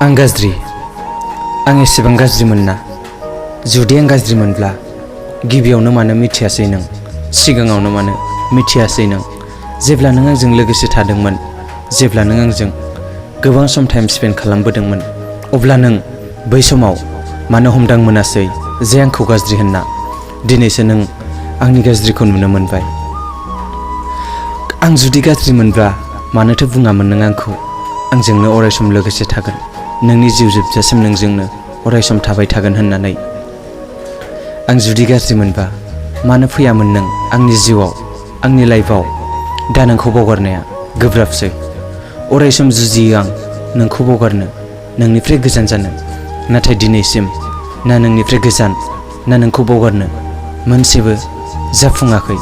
आं गाज्रि आं एसेबां गाज्रिमोन ना जुदि आं गाज्रिमोनब्ला गिबियावनो मानो मिथियासै नों सिगाङावनो मानो मिथियासै नों जेब्ला नों आंजों लोगोसे थादोंमोन जेब्ला नों आंजों गोबां सम टाइम स्पेन्ड खालामबोदोंमोन अब्ला नों बै समाव मानो हमदां मोनासै जे आंखौ गाज्रि होनना दिनैसो नों आंनि गाज्रिखौ नुनो मोनबाय आं जुदि गाज्रिमोनब्ला मानोथो बुङामोन नों आंखौ आंजोंनो अरायसम लोगोसे थागोन नोंनि जिउ जोबजासिम नोंजोंनो अरायसम थाबाय थागोन होननानै आं जुदि गाज्रिमोनबा मानो फैयामोन नों आंनि जिउआव आंनि लाइफआव दा नोंखौ बावगारनाया गोब्राबसै अरायसम जुजियो आं नोंखौ बावगारनो नोंनिफ्राय गोजान जानो नाथाय दिनैसिम ना नोंनिफ्राय गोजान ना नोंखौ बावगारनो मोनसेबो जाफुङाखै